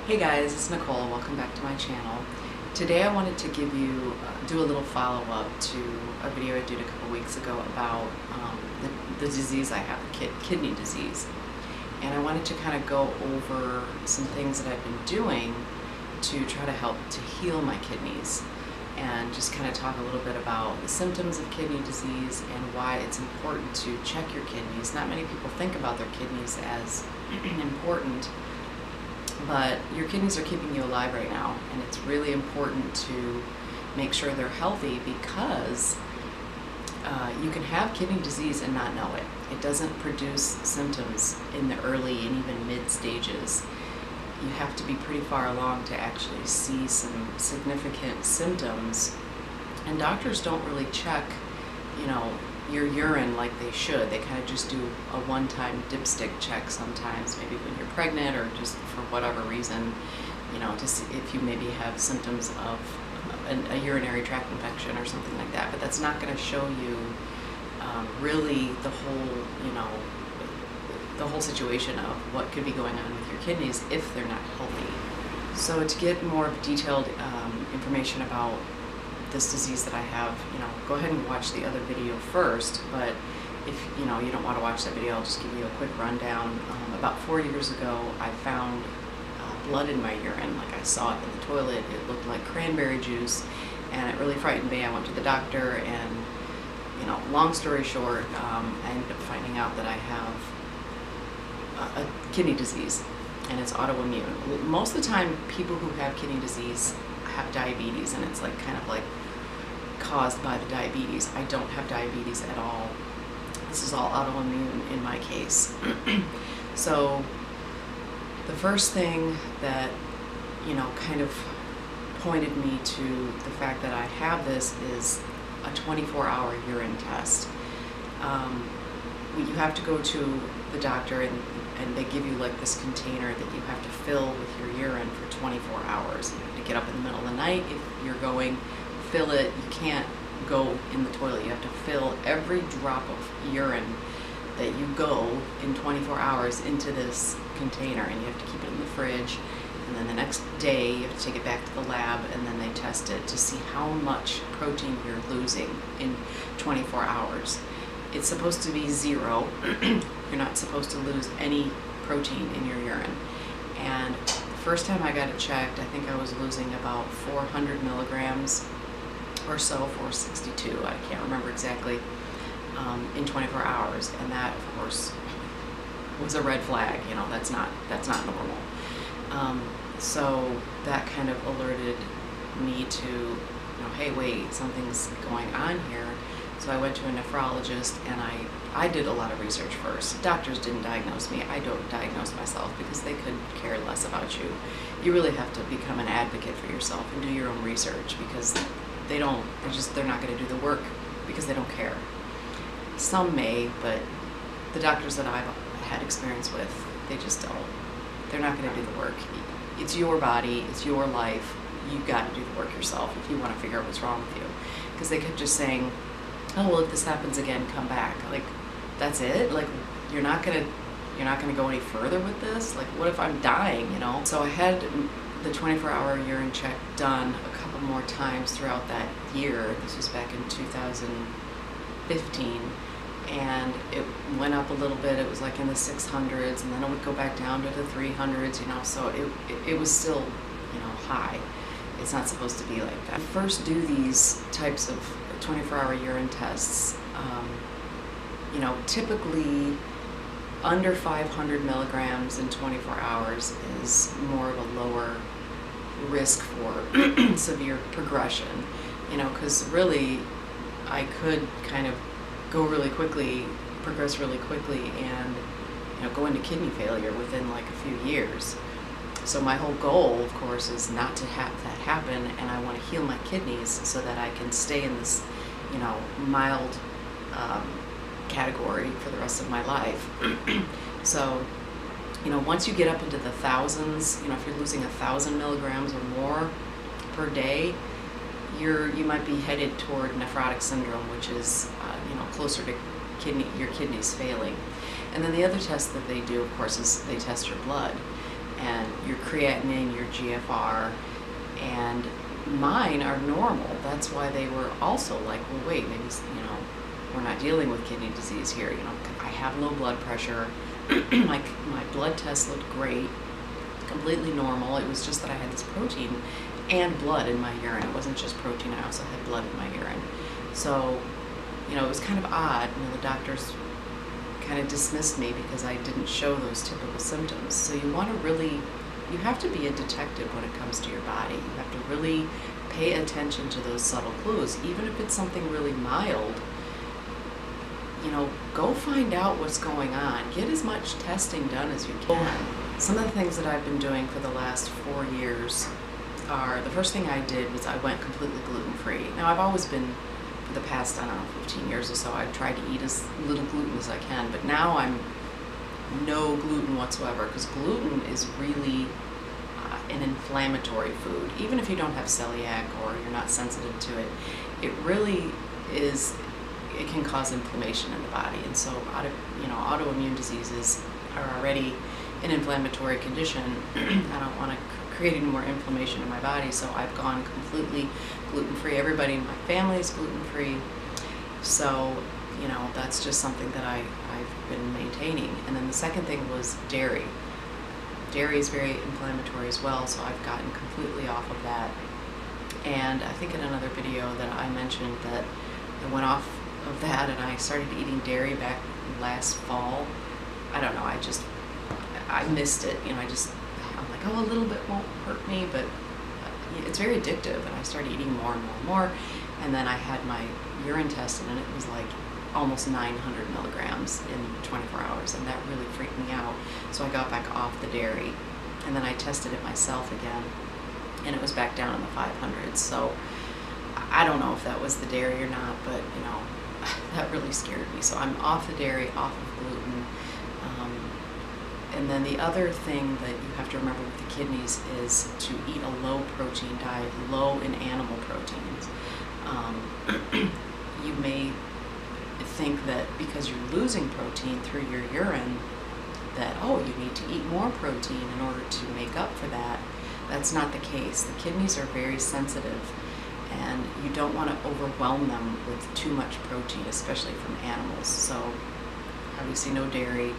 Hey guys, it's Nicole. Welcome back to my channel. Today I wanted to do a little follow-up to a video I did a couple weeks ago about the disease I have, the kidney disease. And I wanted to kind of go over some things that I've been doing to try to help to heal my kidneys, and just kind of talk a little bit about the symptoms of kidney disease and why it's important to check your kidneys. Not many people think about their kidneys as important, but your kidneys are keeping you alive right now, and it's really important to make sure they're healthy, because you can have kidney disease and not know it. It doesn't produce symptoms in the early and even mid stages. You have to be pretty far along to actually see some significant symptoms, and doctors don't really check, your urine like they should. They kind of just do a one-time dipstick check sometimes, maybe when you're pregnant or just for whatever reason, to see if you maybe have symptoms of a urinary tract infection or something like that. But that's not going to show you really the whole situation of what could be going on with your kidneys if they're not healthy. So to get more detailed information about this disease that I have, go ahead and watch the other video first. But if you don't want to watch that video, I'll just give you a quick rundown. About 4 years ago, I found blood in my urine. Like, I saw it in the toilet. It looked like cranberry juice, and it really frightened me. I went to the doctor, and long story short, I ended up finding out that I have a kidney disease, and it's autoimmune. Most of the time, people who have kidney disease have diabetes, and it's kind of caused by the diabetes. I don't have diabetes at all. This is all autoimmune in my case. So the first thing that kind of pointed me to the fact that I have this is a 24-hour urine test. You have to go to the doctor, and they give you this container that you have to fill with your urine for 24 hours. You have to get up in the middle of the night if you're going, fill it. You can't go in the toilet. You have to fill every drop of urine that you go in 24 hours into this container, and you have to keep it in the fridge. And then the next day you have to take it back to the lab, and then they test it to see how much protein you're losing in 24 hours. It's supposed to be 0. You're not supposed to lose any protein in your urine. And the first time I got it checked, I think I was losing about 400 milligrams or so, 462, I can't remember exactly, in 24 hours. And that, of course, was a red flag. That's not normal. So that kind of alerted me to, hey, wait, something's going on here. So I went to a nephrologist, and I did a lot of research first. Doctors didn't diagnose me. I don't diagnose myself because they could care less about you. You really have to become an advocate for yourself and do your own research, because they're not going to do the work because they don't care. Some may, but the doctors that I've had experience with, they just don't. They're not going to do the work. It's your body, it's your life. You've got to do the work yourself if you want to figure out what's wrong with you. Because they kept just saying, oh, well, if this happens again, come back. That's it? You're not gonna go any further with this? What if I'm dying, So I had the 24-hour urine check done a couple more times throughout that year. This was back in 2015. And it went up a little bit. It was in the 600s, and then it would go back down to the 300s, so it was still, high. It's not supposed to be like that. First do these types of 24-hour urine tests. Typically under 500 milligrams in 24 hours is more of a lower risk for severe progression, because really I could kind of go really quickly, progress really quickly, and go into kidney failure within a few years. So my whole goal, of course, is not to have that happen, and I want to heal my kidneys so that I can stay in this mild category for the rest of my life. So once you get up into the thousands, if you're losing 1,000 milligrams or more per day, you might be headed toward nephrotic syndrome, which is closer to your kidneys failing. And then the other test that they do, of course, is they test your blood. and your creatinine, your GFR, and mine are normal. That's why they were also like, well, wait, maybe, we're not dealing with kidney disease here. I have low blood pressure. my blood test looked great, completely normal. It was just that I had this protein and blood in my urine. It wasn't just protein, I also had blood in my urine. So, it was kind of odd. The doctors kind of dismissed me because I didn't show those typical symptoms. So you have to be a detective when it comes to your body. You have to really pay attention to those subtle clues. Even if it's something really mild, go find out what's going on. Get as much testing done as you can. Some of the things that I've been doing for the last 4 years are, the first thing I did was I went completely gluten-free. Now, I've always been, for the past, 15 years or so, I've tried to eat as little gluten as I can, but now I'm no gluten whatsoever, because gluten is really an inflammatory food. Even if you don't have celiac or you're not sensitive to it, it really is, it can cause inflammation in the body. And so autoimmune diseases are already an inflammatory condition. I don't want to create any more inflammation in my body, so I've gone completely gluten-free. Everybody in my family is gluten-free. So, that's just something that I've been maintaining. And then the second thing was dairy. Dairy is very inflammatory as well, so I've gotten completely off of that. And I think in another video that I mentioned that I went off of that and I started eating dairy back last fall. I don't know, I missed it. I'm like, oh, a little bit won't hurt me, but it's very addictive. And I started eating more and more and more. And then I had my urine tested, and it was like almost 900 milligrams in 24 hours, and that really freaked me out. So I got back off the dairy, and then I tested it myself again, and it was back down in the 500s. So I don't know if that was the dairy or not, but that really scared me. So I'm off the dairy, off of gluten. And then the other thing that you have to remember with the kidneys is to eat a low protein diet, low in animal proteins. You may think that because you're losing protein through your urine that, oh, you need to eat more protein in order to make up for that. That's not the case. The kidneys are very sensitive, and you don't want to overwhelm them with too much protein, especially from animals. So obviously no dairy,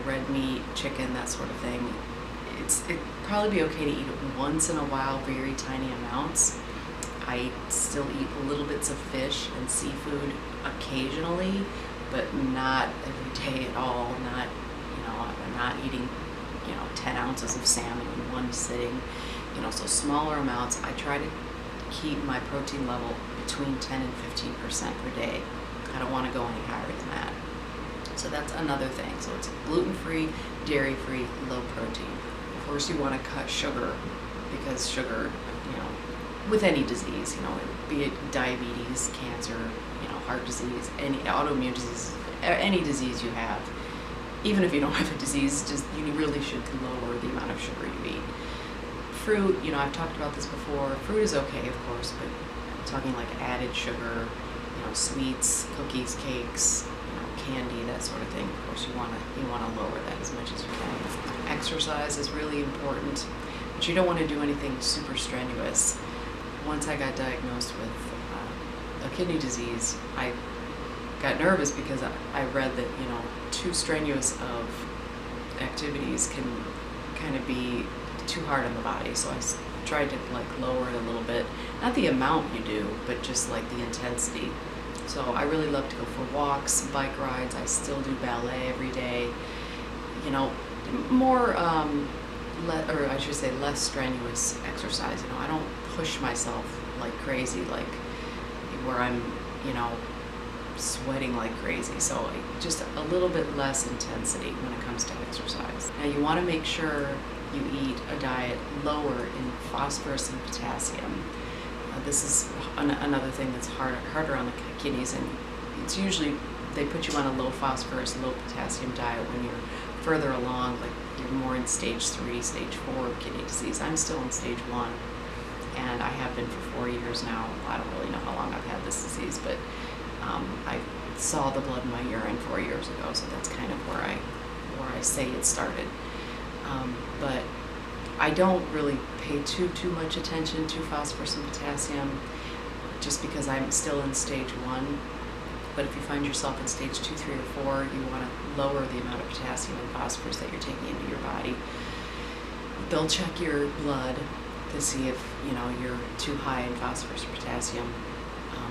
red meat, chicken, that sort of thing. It'd probably be okay to eat it once in a while, very tiny amounts. I still eat little bits of fish and seafood occasionally, but not every day at all. I'm not eating, 10 ounces of salmon in one sitting, so smaller amounts. I try to keep my protein level between 10 and 15% per day. I don't want to go any higher than that. So that's another thing. So it's gluten-free, dairy-free, low protein. Of course, you want to cut sugar, because sugar, with any disease, be it diabetes, cancer, heart disease, any autoimmune disease, any disease you have, even if you don't have a disease, you really should lower the amount of sugar you eat. Fruit, I've talked about this before. Fruit is okay, of course, but I'm talking like added sugar, sweets, cookies, cakes, candy, that sort of thing. Of course, you want to lower that as much as you can. Exercise is really important, but you don't want to do anything super strenuous. Once I got diagnosed with a kidney disease, I got nervous because I read that too strenuous of activities can kind of be too hard on the body. So I tried to lower it a little bit, not the amount you do, but just the intensity. So I really love to go for walks, bike rides. I still do ballet every day. More, or I should say less strenuous exercise. I don't push myself like crazy, where I'm, sweating like crazy. So just a little bit less intensity when it comes to exercise. Now you want to make sure you eat a diet lower in phosphorus and potassium. This is another thing that's harder on the kidneys, and it's usually they put you on a low phosphorus, low potassium diet when you're further along, you're more in stage 3, stage 4 of kidney disease. I'm still in stage 1, and I have been for 4 years now. I don't really know how long I've had this disease, but I saw the blood in my urine 4 years ago, so that's kind of where I say it started. But I don't really pay too much attention to phosphorus and potassium, just because I'm still in stage 1. But if you find yourself in stage 2, 3, or 4, you want to lower the amount of potassium and phosphorus that you're taking into your body. They'll check your blood to see if you're too high in phosphorus or potassium.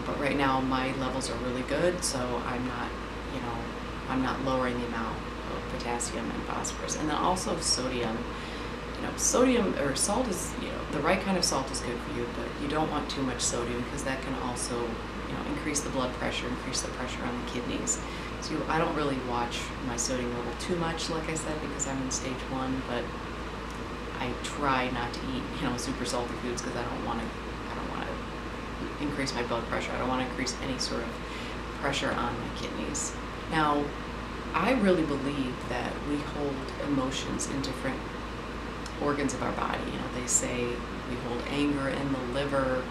But right now my levels are really good, so I'm not lowering the amount of potassium and phosphorus. And then also sodium. Sodium or salt is, the right kind of salt is good for you, but you don't want too much sodium, because that can also, increase the blood pressure, increase the pressure on the kidneys. So I don't really watch my sodium level too much, like I said, because I'm in stage 1, but I try not to eat, super salty foods, because I don't want to increase my blood pressure. I don't want to increase any sort of pressure on my kidneys. Now, I really believe that we hold emotions in different organs of our body. They say we hold anger in the liver,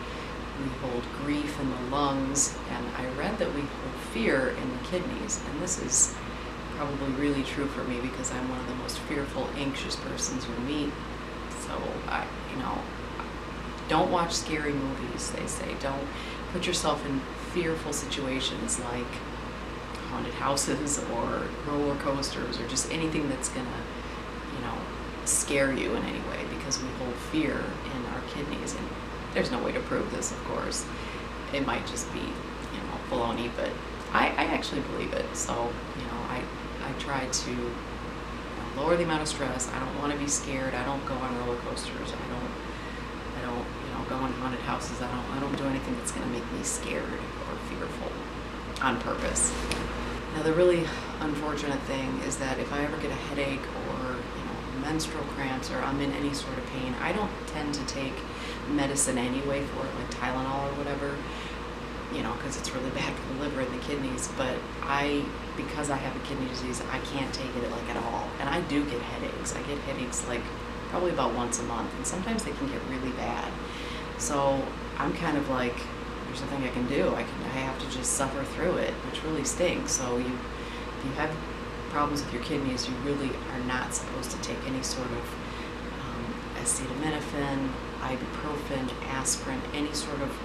we hold grief in the lungs, and I read that we hold fear in the kidneys. And this is probably really true for me, because I'm one of the most fearful, anxious persons you'll meet. So don't watch scary movies, they say. Don't put yourself in fearful situations like haunted houses or roller coasters, or just anything that's gonna, scare you in any way, because we hold fear in our kidneys. And there's no way to prove this, of course. It might just be, baloney, but I actually believe it. So, I try to lower the amount of stress. I don't want to be scared. I don't go on roller coasters. I don't go in haunted houses. I don't do anything that's going to make me scared or fearful on purpose. Now, the really unfortunate thing is that if I ever get a headache or menstrual cramps, or I'm in any sort of pain, I don't tend to take medicine anyway for it, like Tylenol or whatever, because it's really bad for the liver and the kidneys. But because I have a kidney disease, I can't take it like at all. And I do get headaches. I get headaches like probably about once a month, and sometimes they can get really bad. So I'm kind of like, there's nothing I can do. I have to just suffer through it, which really stinks. So if you have problems with your kidneys, you really are not supposed to take any sort of acetaminophen, ibuprofen, aspirin, any sort of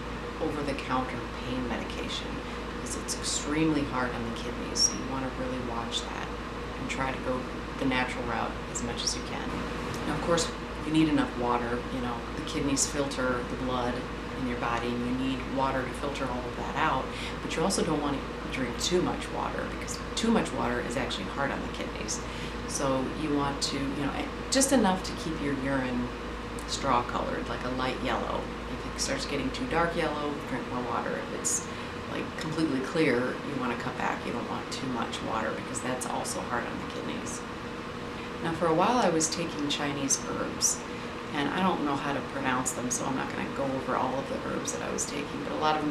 over-the-counter pain medication, because it's extremely hard on the kidneys. So you want to really watch that and try to go the natural route as much as you can. Now, of course, you need enough water. The kidneys filter the blood in your body, and you need water to filter all of that out. But you also don't want to drink too much water, because too much water is actually hard on the kidneys. So you want to, just enough to keep your urine straw colored, like a light yellow. If it starts getting too dark yellow, drink more water. If it's like completely clear, you want to cut back. You don't want too much water, because that's also hard on the kidneys. Now, for a while I was taking Chinese herbs, and I don't know how to pronounce them, so I'm not going to go over all of the herbs that I was taking, but a lot of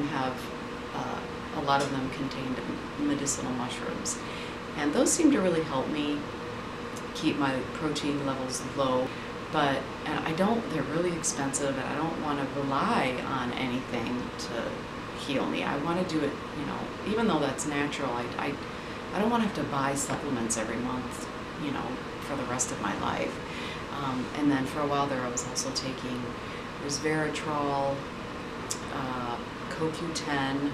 them contained medicinal mushrooms, and those seem to really help me keep my protein levels low. But they're really expensive, and I don't want to rely on anything to heal me. I want to do it, even though that's natural. I don't want to have to buy supplements every month, for the rest of my life. And then for a while there, I was also taking resveratrol, CoQ10.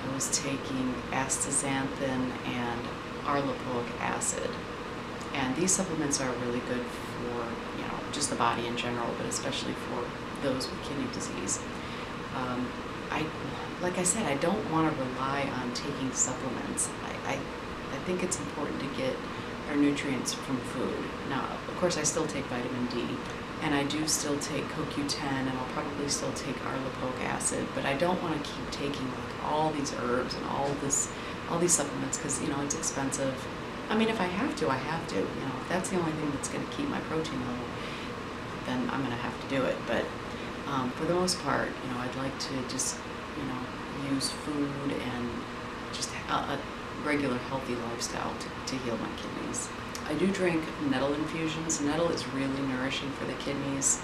I was taking astaxanthin and arlopoic acid. And these supplements are really good for, just the body in general, but especially for those with kidney disease. Like I said, I don't want to rely on taking supplements. I think it's important to get our nutrients from food. Now, of course, I still take vitamin D, and I do still take CoQ10, and I'll probably still take arlopoic acid, but I don't want to keep taking like all these herbs and all these supplements, because it's expensive. I mean, if I have to, I have to. If that's the only thing that's going to keep my protein level, then I'm going to have to do it. But for the most part, I'd like to just, use food and just a regular healthy lifestyle to heal my kidneys. I do drink nettle infusions. Nettle is really nourishing for the kidneys.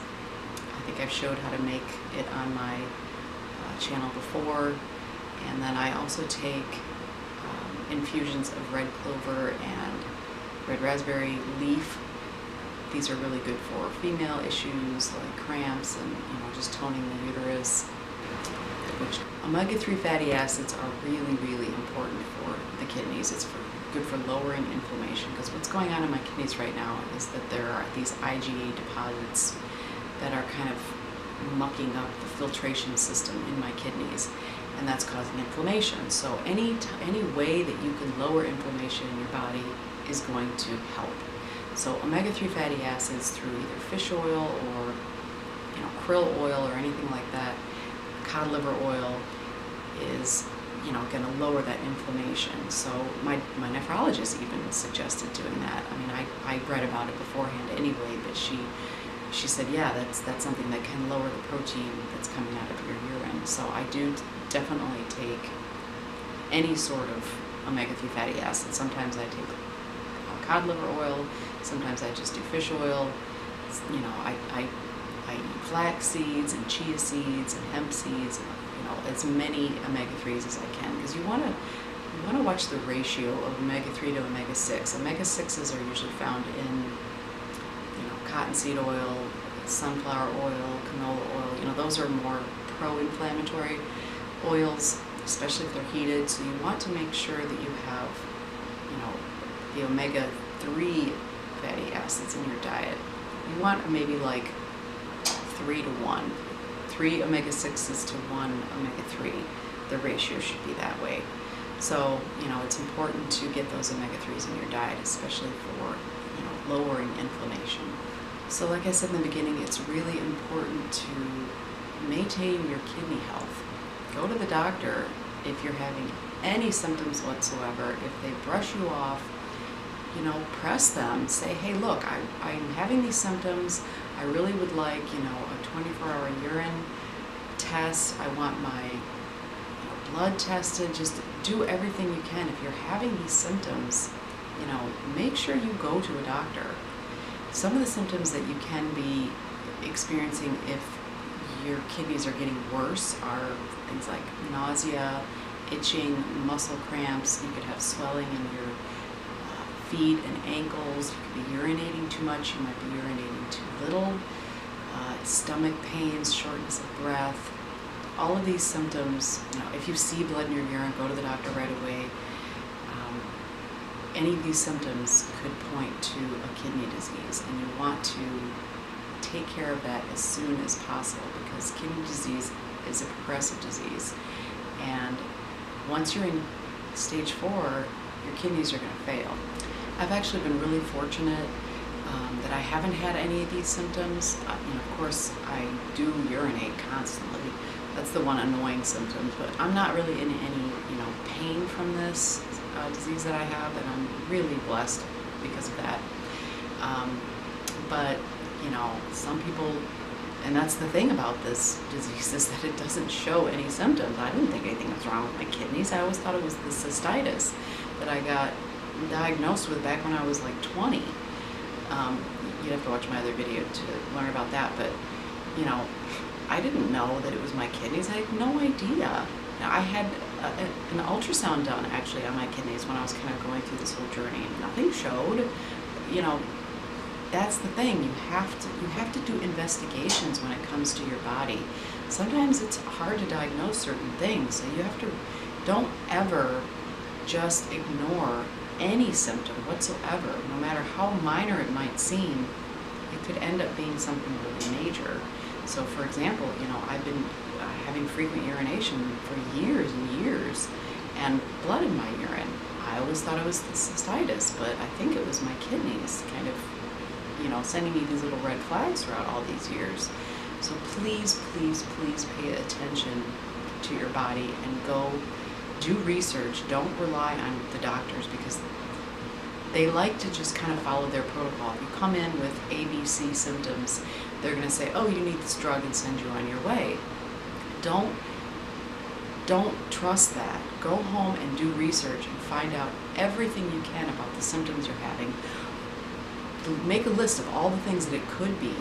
I think I've showed how to make it on my channel before. And then I also take infusions of red clover and red raspberry leaf these are really good for female issues like cramps and just toning the uterus. Which omega-3 fatty acids are really, really important for the kidneys. It's good for lowering inflammation, because what's going on in my kidneys right now is that there are these IgA deposits that are kind of mucking up the filtration system in my kidneys, and that's causing inflammation. So any way that you can lower inflammation in your body is going to help. So omega-3 fatty acids through either fish oil or krill oil or anything like that, cod liver oil, is going to lower that inflammation. So my nephrologist even suggested doing that. I mean, I read about it beforehand anyway, but she said, yeah, that's something that can lower the protein that's coming out of your urine. So I do definitely take any sort of omega-3 fatty acid. Sometimes I take cod liver oil, sometimes I just do fish oil. I eat flax seeds and chia seeds and hemp seeds, and as many omega-3s as I can, because you want to watch the ratio of omega-3 to omega-6. Omega-6s are usually found in cottonseed oil, sunflower oil, canola oil. Those are more pro-inflammatory oils, especially if they're heated. So you want to make sure that you have the omega-3 fatty acids in your diet. You want maybe like 3 to 1. 3 omega-6s to 1 omega-3. The ratio should be that way. So, it's important to get those omega-3s in your diet, especially for, lowering inflammation. So like I said in the beginning, it's really important to maintain your kidney health. Go to the doctor if you're having any symptoms whatsoever. If they brush you off, press them. Say, hey, look, I'm having these symptoms. I really would like, a 24-hour urine test. I want my blood tested. Just do everything you can. If you're having these symptoms, make sure you go to a doctor. Some of the symptoms that you can be experiencing if your kidneys are getting worse are things like nausea, itching, muscle cramps. You could have swelling in your feet and ankles. You could be urinating too much. You might be urinating too little. Stomach pains, shortness of breath. All of these symptoms, if you see blood in your urine, go to the doctor right away. Any of these symptoms could point to a kidney disease, and you want to take care of that as soon as possible, because kidney disease is a progressive disease. And once you're in stage 4, your kidneys are going to fail. I've actually been really fortunate that I haven't had any of these symptoms. Of course, I do urinate constantly. That's the one annoying symptom, but I'm not really in any, pain from this disease that I have, and I'm really blessed because of that. But, some people, and that's the thing about this disease, is that it doesn't show any symptoms. I didn't think anything was wrong with my kidneys. I always thought it was the cystitis that I got diagnosed with back when I was like 20. You'd have to watch my other video to learn about that, but I didn't know that it was my kidneys. I had no idea. Now, I had an ultrasound done actually on my kidneys when I was kind of going through this whole journey, and nothing showed. That's the thing. You have to do investigations when it comes to your body. Sometimes it's hard to diagnose certain things, so you have to. Don't ever just ignore any symptom whatsoever, no matter how minor it might seem. It could end up being something really major. So, for example, I've been having frequent urination for years and years, and blood in my urine. I always thought it was the cystitis, but I think it was my kidneys kind of, sending me these little red flags throughout all these years. So please, please, please pay attention to your body and go do research. Don't rely on the doctors, because they like to just kind of follow their protocol. If you come in with ABC symptoms, they're going to say, oh, you need this drug, and send you on your way. Don't trust that. Go home and do research and find out everything you can about the symptoms you're having. Make a list of all the things that it could be,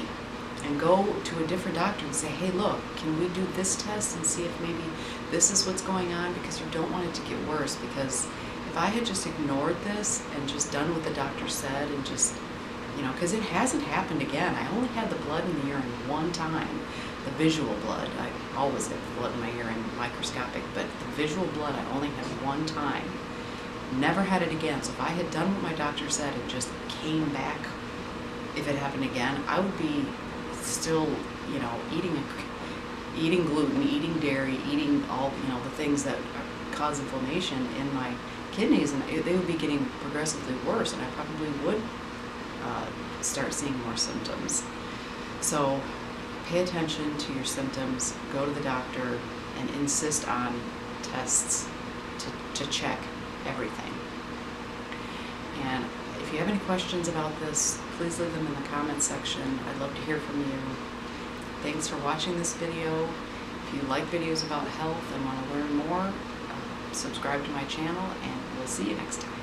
and go to a different doctor and say, hey, look, can we do this test and see if maybe this is what's going on, because you don't want it to get worse. Because if I had just ignored this and just done what the doctor said and just because it hasn't happened again. I only had the blood in the urine one time, the visual blood. I always get the blood in my urine, microscopic, but the visual blood I only had one time. Never had it again. So if I had done what my doctor said and just came back, if it happened again, I would be still, eating gluten, eating dairy, eating all, the things that cause inflammation in my kidneys, and they would be getting progressively worse, and I probably would start seeing more symptoms. So pay attention to your symptoms, go to the doctor, and insist on tests to check everything. And if you have any questions about this, please leave them in the comments section. I'd love to hear from you. Thanks for watching this video. If you like videos about health and want to learn more, subscribe to my channel, and we'll see you next time.